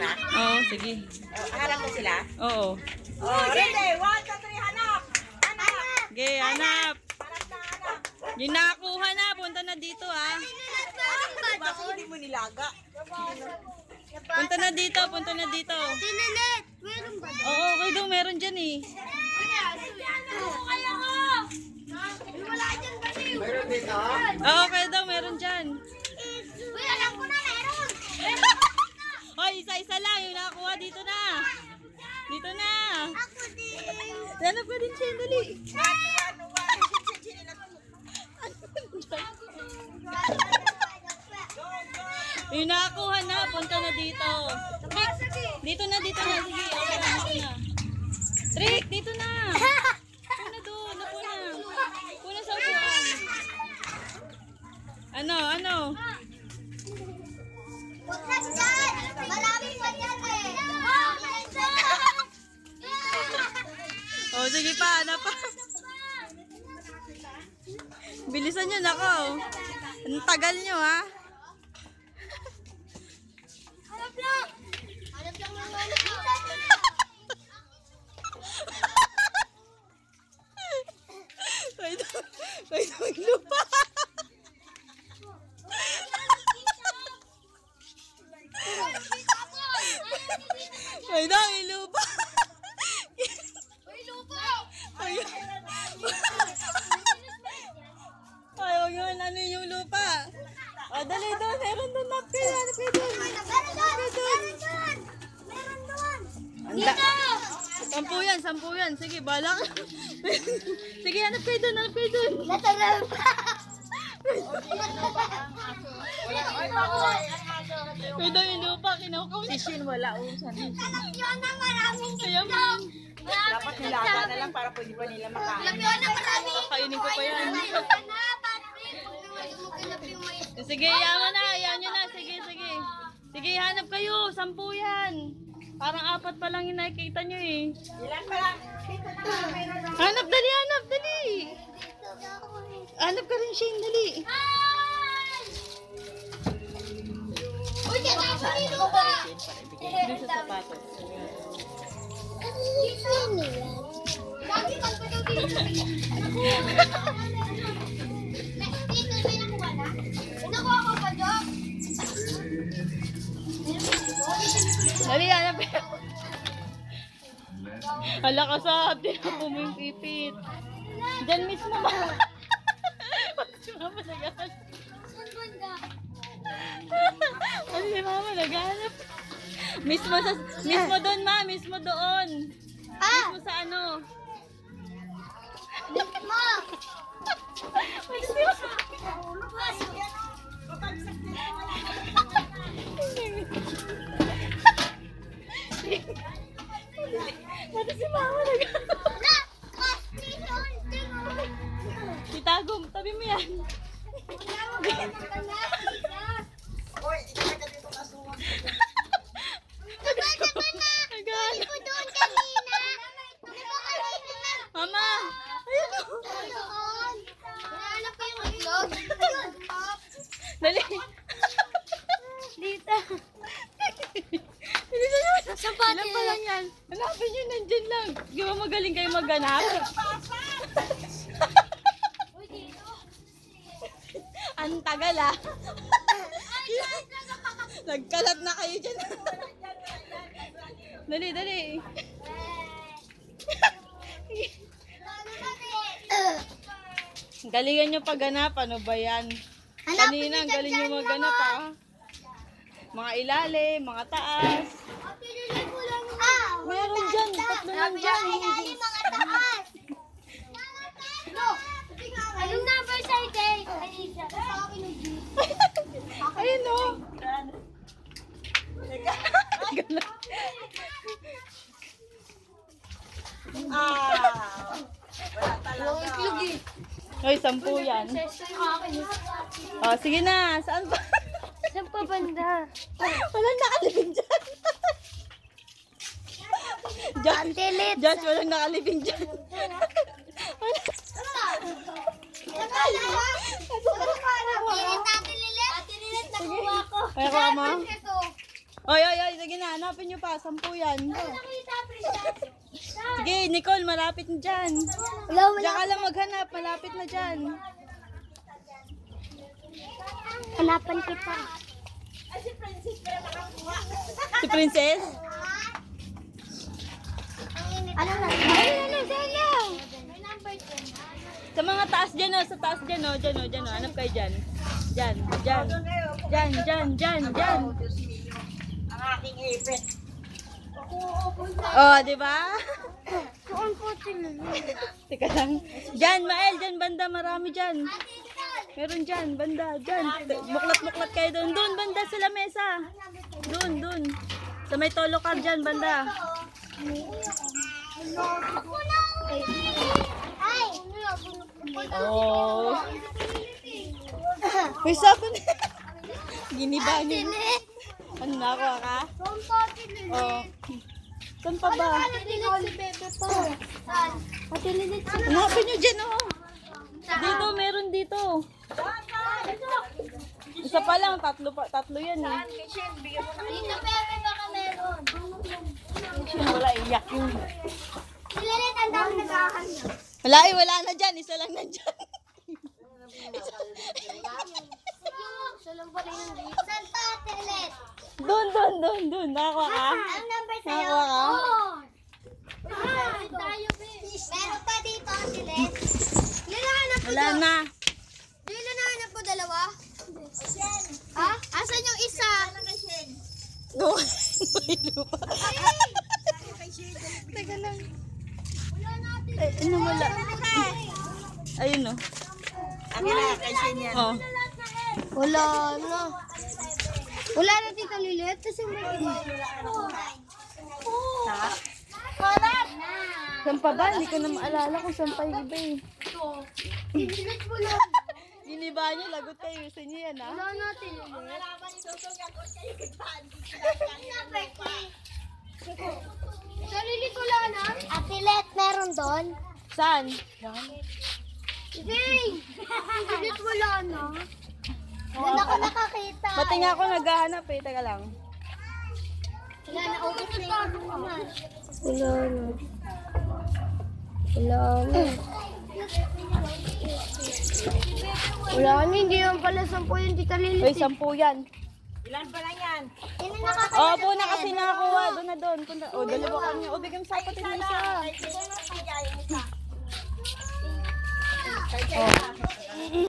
na? Oo, sige. Harap mo sila? Oo. Oh, ready? 1, 2, 3, hanap! Hanap! Okay, hanap. Hanap na, hanap! Yung nakakuha na, punta na dito ha. Bakit hindi mo nilaga? Punta na dito, punta na dito. Tinilit! Meron ba? Oo, okay daw, meron dyan eh. Wala dyan kasi. Oo, okay daw, meron dyan. Uy, alam ko na meron! Hoy, isa-isa lang, yung nakakuha dito na. Dito na. Ako din! Hanap ka din siya, dali. Yung nakakuha na, punta na dito. Dito na, dito na. Sige, okay na, dito na. Trick, dito na. Puna doon, napuna. Puna sa upuan. Ano? Huwag na dyan! Maraming pa dyan eh! Oh, sige pa, ano pa? Bilisan nyo, nako. Ang tagal nyo, ha? Hanap lang! Hanap lang ng hanap. Wait, lupa. Wait, yung lupa. Uy, lupa! Ayun. Ayaw nyo, ano yung lupa? O, dali doon. Meron doon napkin. Hanap kayo doon. Meron doon! Meron doon! Meron doon! Dito! 10 yan. Sige, balak. Sige, hanap kayo doon. Natural pa! Kaya daw yung lupa. Kinakaw si Shin. Wala. Alam nyo na maraming Kaya dito! Dapat nilaga na lang para pwede pa nila makain. Alam nyo na maraming Kakainin ko pa yan. Sige, yaman na. Yan nyo na. Sige. Sige, hanap kayo. 10 yan. Parang 4 pa lang yung nakikita nyo eh. Ilan pa lang? Dito na meron. Hanap, dali. Hanap ka rin, Shane, dali. Uy, kaya ako nito ba? Doon sa sapatos. Lagi kang pa daw dito. Dito may nakuha na? Nakuha ko pa, Dok? Dali, hanap ka. Hala ka sa hapdi na po mo yung pipit. Diyan mismo ba? Pag si mama naghahanap. Saan banda? Pag si mama naghahanap. Mismo doon ma, mismo doon. Mismo sa ano. Ma! Pati si mama naghahanap. Na! Dito! Itago, tabi mo yan. Uy, ikaga dito kasuwag. Diba na? Hindi ko doon kanina. Diba kanina na? Mama! Ayun o. Doon. Hinahanap ko yung itlog. Dali. Dito. Dito na. Ilan pa lang yan? Hanapin nyo, nandyan lang. Di ba magaling kayo maghanap? Uy, dito. Ang tagal ah. Nagkalat na kayo dyan. Dali. Galingan nyo paghanap. Ano ba yan? Kanina, ang galing nyo maghanap ah. Mga ilalim, mga taas. Meron dyan. 3 lang dyan. Ilalim mga taas. Anong number sa day? Ayun o. Wala talaga. Hoy, 10 yan. Oh, sige na. Saan pa? Saan pa banda? Walang nakalibing dyan. Josh, walang nakalibing dyan. Ate Lilet, nakuha ko. Kaya ka mo? Oy, oy, oy. Sige na, hanapin nyo pa. 10 yan. Nakita, princess. Sige, Nicole, malapit na dyan. Wala, Diyan ka lang maghanap. Malapit na dyan. Hanapan kita. Si Princess? Ano na? Ano sana? May number 10. Sa mga taas dyan, oh. Sa taas dyan, oh. Dyan, oh. Dyan, oh. Hanap kayo dyan. Dyan, dyan. Dyan, dyan, dyan, dyan. Ang aking ipit. Oh, di ba? Saan po sila? Teka lang. Dyan, Mael. Dyan, banda. Marami dyan. Meron dyan, banda. Dyan. Buklat-buklat kayo doon. Doon, banda sa lamesa. Doon, doon. Sa may tolokar dyan, banda. Ako na! Ay! Oh. Uy, sako na. Ginibanin. Ano na ako, ka? Saan po sila? Oh. Saan pa ba? Patilit si Bebe po. Saan? Patilit si Hanapin nyo dyan, oh. Dito, meron dito. Isa pa lang, tatlo yan, eh. Dito Bebe baka meron. Wala, iyak yun. Silalit, ang dami nagkakanya. Wala, eh, wala na dyan. Isa lang na dyan. Isa lang pala yung dito. Saan pa, Tilit? Doon, doon, doon, doon. Nakakuha ka? Ang number sa'yo? Nakakuha ka? Tayo, meron pa dito, Tilit. Nilahanap ko Wala na. Nilahanap ko dalawa? Ha? Asan yung isa? No. May lupa. Teka lang. Wala natin. Ay, ano wala? Ayun, oh. Akin na, kay Shin yan. Oh. Wala na. Wala na dito Lilit kasi may Kalat na. Saan pa ba? Hindi ko na maalala kung saan pa yung iba, eh. Lilit wala. Giniba niyo, lagot kayo. Sa inyo yan, ah. Wala natin Lilit. Sa Lilit wala na. At Lilit meron doon. Saan? Hindi. Lilit wala na. Doon ako nakakita. Pati nga ako naghahanap, eh. Teka lang. Wala na. Ubus na yung naman. Wala na. Wala na. Wala na. Hindi yung pala 10 yung tita Lilit. Uy, 10 yan. Ilan pa lang yan? Sino nakakita? Oh, po na kasi nakakuha. Doon na doon. Oh, dalawa kami. Oh, bigyan mo sa kapatid mo isa. Kay Shin na isa. Oh.